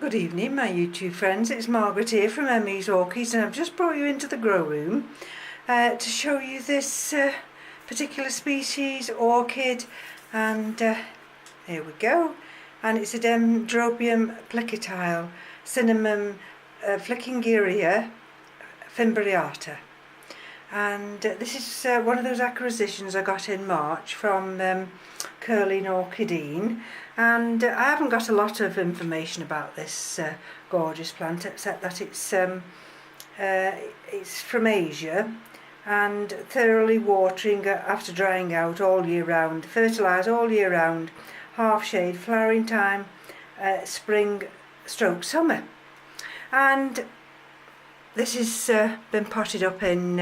Good evening my YouTube friends, it's Margaret here from M.E.s Orchids, and I've just brought you into the grow room to show you this particular species orchid, and here we go, and it's a Dendrobium plicatile, cinnamon flickingeria fimbriata, and this is one of those acquisitions I got in March from Curling Orchidine, and I haven't got a lot of information about this gorgeous plant except that it's from Asia and thoroughly watering after drying out all year round, fertilised all year round, half shade, flowering time spring stroke summer, and this has been potted up in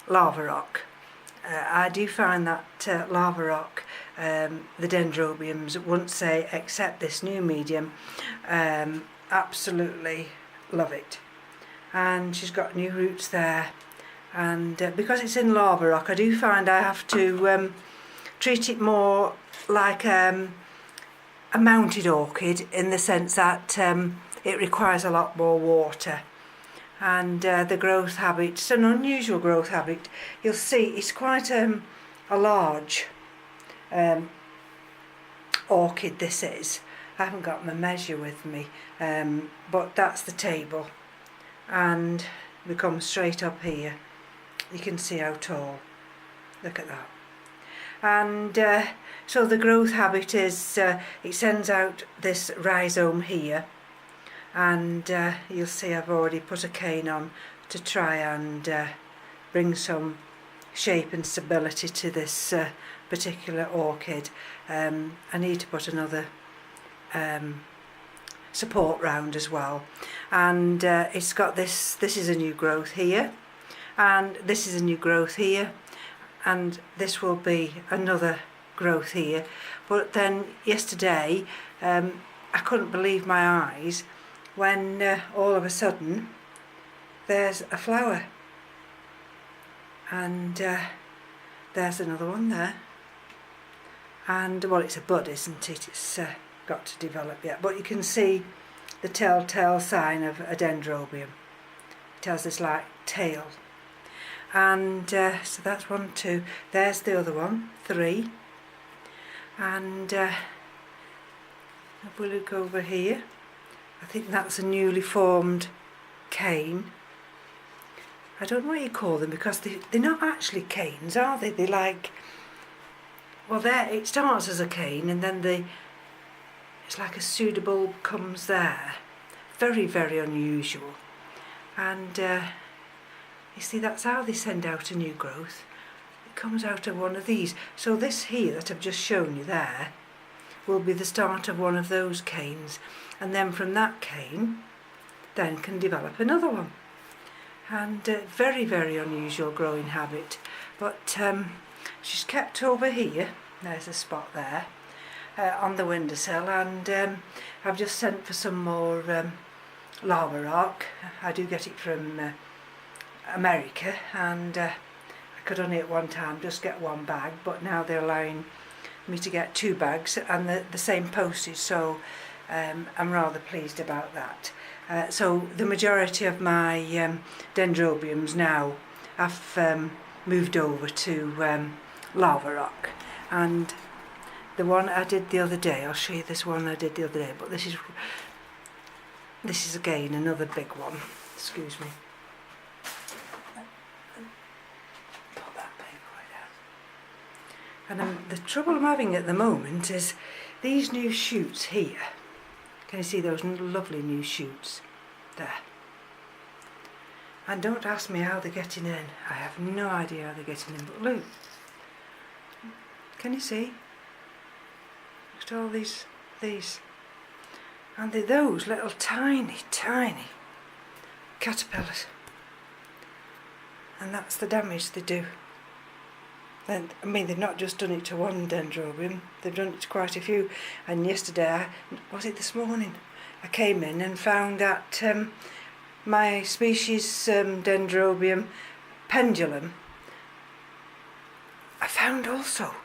lava rock. I do find that lava rock, the Dendrobiums, once they accept this new medium, absolutely love it. And she's got new roots there, and because it's in lava rock, I do find I have to treat it more like a mounted orchid, in the sense that it requires a lot more water. And the growth habit, it's an unusual growth habit. You'll see it's quite a large orchid this is. I haven't got my measure with me, but that's the table, and we come straight up here. You can see how tall, look at that. And so the growth habit is it sends out this rhizome here, and you'll see I've already put a cane on to try and bring some shape and stability to this particular orchid. I need to put another support round as well, and it's got this is a new growth here, and this is a new growth here, and this will be another growth here. But then yesterday I couldn't believe my eyes when all of a sudden there's a flower, and there's another one there, and well, it's a bud, isn't it? It's got to develop yet, but you can see the telltale sign of a Dendrobium. It has this like tail, and so that's 1, 2, there's the other one, 3, and if we look over here, I think that's a newly formed cane. I don't know what you call them, because they're not actually canes, are they? They're like, well, there it starts as a cane, and then it's like a pseudobulb comes there. Very, very unusual. And you see, that's how they send out a new growth. It comes out of one of these. So this here that I've just shown you there will be the start of one of those canes, and then from that cane then can develop another one. And very, very unusual growing habit, but she's kept over here. There's a spot there on the windowsill, and I've just sent for some more lava rock. I do get it from America, and I could only at one time just get 1 bag, but now they're allowing me to get 2 bags and the same postage, so I'm rather pleased about that. So the majority of my Dendrobiums now have moved over to lava rock, and the one I did the other day, I'll show you this one I did the other day, but this is again another big one. Excuse me. Put that paper down. And the trouble I'm having at the moment is these new shoots here. Can you see those lovely new shoots there? And don't ask me how they're getting in. I have no idea how they're getting in, but look. Can you see? Look at all these. And they're those little tiny caterpillars. And that's the damage they do. And I mean, they've not just done it to one Dendrobium, they've done it to quite a few. And yesterday, was it this morning, I came in and found that my species Dendrobium pendulum, I found also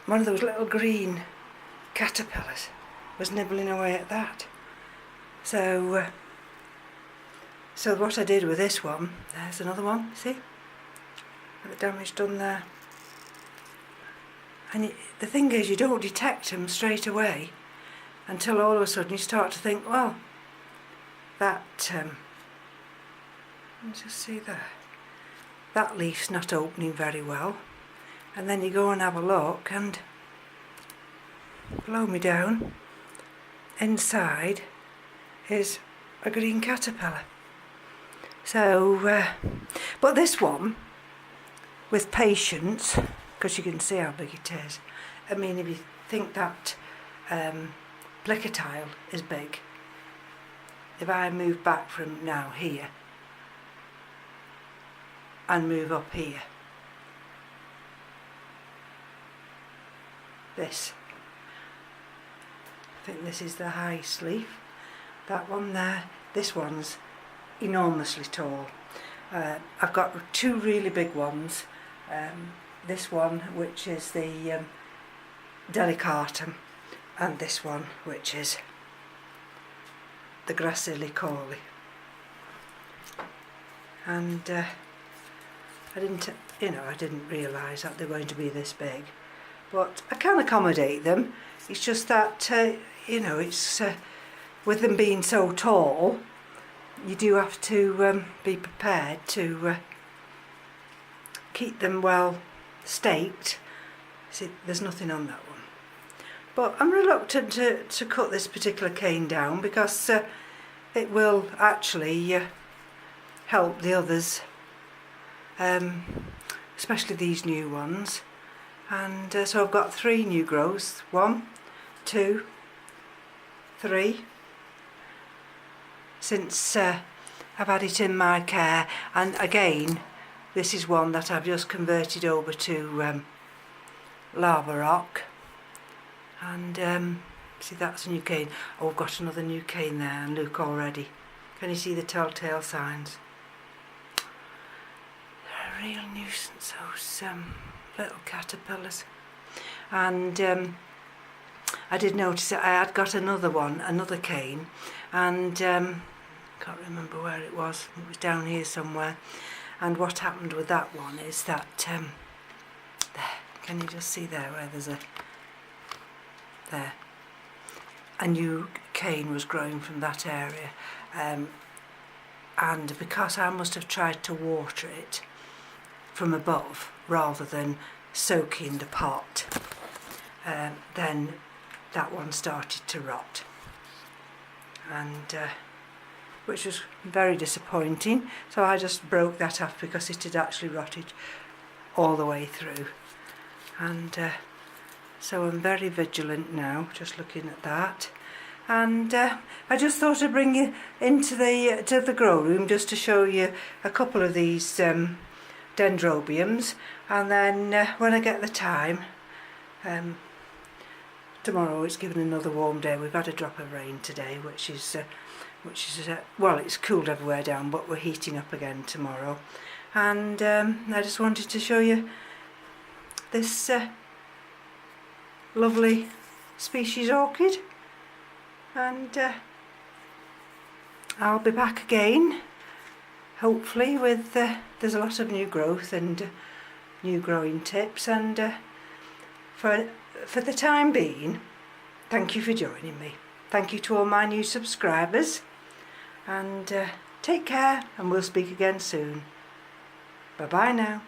one of those little green caterpillars was nibbling away at that. So what I did with this one, there's another one, see? The damage done there. And the thing is, you don't detect them straight away until all of a sudden you start to think, well, that, let me just see there, that leaf's not opening very well. And then you go and have a look and blow me down, inside is a green caterpillar. So, but this one, with patience, because you can see how big it is. I mean, if you think that plicatile is big, if I move back from now here and move up here, this, I think this is the highest leaf, that one there, this one's enormously tall. I've got two really big ones, this one which is the delicatum, and this one which is the gracilicoli. And I didn't realise that they're going to be this big, but I can accommodate them. It's just that it's with them being so tall, you do have to be prepared to keep them well staked. See, there's nothing on that one. But I'm reluctant to cut this particular cane down because it will actually help the others, especially these new ones. And so I've got 3 new growths, 1, 2, 3, since I've had it in my care. And again, this is one that I've just converted over to lava rock. And see, that's a new cane. Oh, I've got another new cane there, and look already. Can you see the telltale signs? They're a real nuisance, those little caterpillars. And I did notice that I had got another cane, and can't remember where it was. It was down here somewhere. And what happened with that one is that there, can you just see there where there's a new cane was growing from that area, and because I must have tried to water it from above rather than soaking the pot, then that one started to rot, and which was very disappointing. So I just broke that off because it had actually rotted all the way through. And so I'm very vigilant now, just looking at that. And I just thought I'd bring you into the grow room just to show you a couple of these dendrobiums, and then when I get the time, tomorrow it's given another warm day. We've had a drop of rain today, which is well, it's cooled everywhere down, but we're heating up again tomorrow. And I just wanted to show you this lovely species orchid, and I'll be back again, hopefully, with there's a lot of new growth and new growing tips. And for the time being, thank you for joining me. Thank you to all my new subscribers, and take care, and we'll speak again soon. Bye bye now.